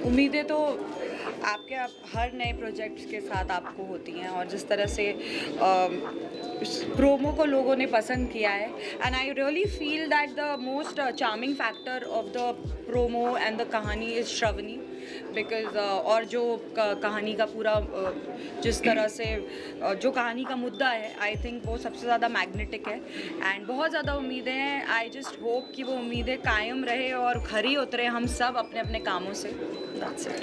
उम्मीदें तो हर नए प्रोजेक्ट्स के साथ आपको होती हैं और जिस तरह से प्रोमो को लोगों ने पसंद किया है and I really feel that the most charming factor of the Promos and the कहानी इज़ श्रवनी बिकॉज और जो कहानी का पूरा जिस तरह से जो कहानी का मुद्दा है आई थिंक वो सबसे ज़्यादा मैग्नेटिक है एंड बहुत ज़्यादा उम्मीदें हैं. आई जस्ट होप कि वो उम्मीदें कायम रहे और खरी उतरे हम सब अपने अपने कामों से. That's it.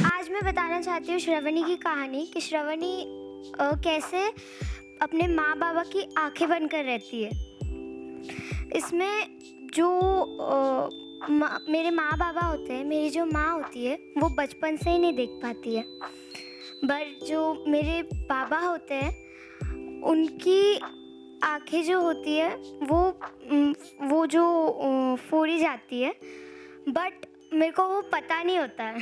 आज मैं बताना चाहती हूँ श्रवणी की कहानी कि श्रवणी कैसे अपने माँ बाबा की आंखें बंद कर रहती है. इसमें जो मेरे माँ बाबा होते हैं, मेरी जो माँ होती है वो बचपन से ही नहीं देख पाती है, बट जो मेरे बाबा होते हैं उनकी आंखें जो होती है वो जो फोड़ी जाती है, बट मेरे को वो पता नहीं होता है.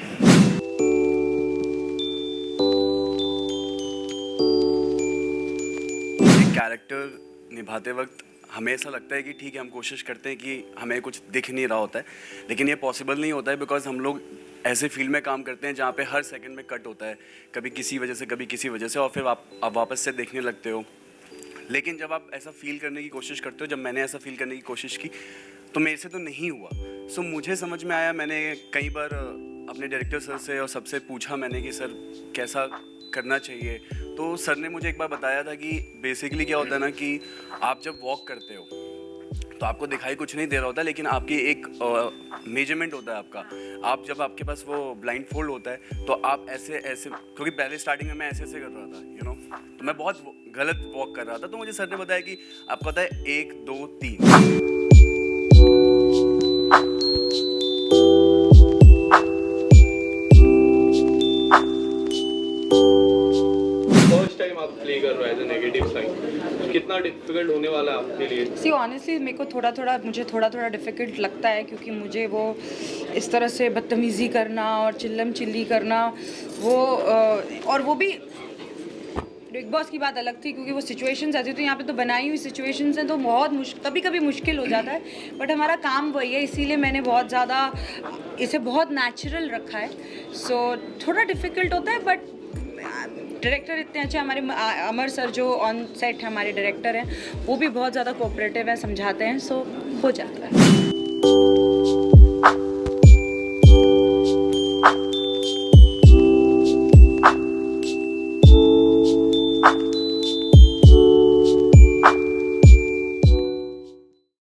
कैरेक्टर निभाते वक्त हमें ऐसा लगता है कि ठीक है, हम कोशिश करते हैं कि हमें कुछ दिख नहीं रहा होता है, लेकिन ये पॉसिबल नहीं होता है बिकॉज हम लोग ऐसे फील्ड में काम करते हैं जहाँ पे हर सेकंड में कट होता है, कभी किसी वजह से कभी किसी वजह से, और फिर आप वापस से देखने लगते हो. लेकिन जब आप ऐसा फील करने की कोशिश करते हो, जब मैंने ऐसा फील करने की कोशिश की तो मेरे से तो नहीं हुआ. सो मुझे समझ में आया, मैंने कई बार अपने डायरेक्टर सर से और सबसे पूछा मैंने कि सर कैसा करना चाहिए, तो सर ने मुझे एक बार बताया था कि बेसिकली क्या होता है ना कि आप जब वॉक करते हो तो आपको दिखाई कुछ नहीं दे रहा होता, लेकिन आपकी एक मेजरमेंट होता है आपका. आप जब आपके पास वो ब्लाइंड फोल्ड होता है तो आप ऐसे ऐसे, क्योंकि पहले स्टार्टिंग में मैं ऐसे ऐसे कर रहा था तो मैं बहुत गलत वॉक कर रहा था, तो मुझे सर ने बताया कि आपको पता है 1 2 3. आप प्ले कर रहे हो एज अ नेगेटिव साइड, कितना डिफिकल्ट होने वाला है आपके लिए? सी ऑनेस्टली मेरे को मुझे थोड़ा डिफ़िकल्ट लगता है, क्योंकि मुझे वो इस तरह से बदतमीज़ी करना और चिल्लम चिल्ली करना वो और वो भी बिग बॉस की बात अलग थी क्योंकि वो सिचुएशंस ऐसी थी. यहाँ पे तो बनाई हुई सिचुएशंस हैं तो बहुत कभी मुश्किल हो जाता है, बट हमारा काम वही है, इसीलिए मैंने बहुत ज़्यादा इसे बहुत नेचुरल रखा है. सो थोड़ा डिफ़िकल्ट होता है, बट डायरेक्टर इतने अच्छे हमारे अमर सर जो ऑन सेट हमारे डायरेक्टर हैं वो भी बहुत ज़्यादा कोऑपरेटिव हैं, समझाते हैं, सो हो जाता है.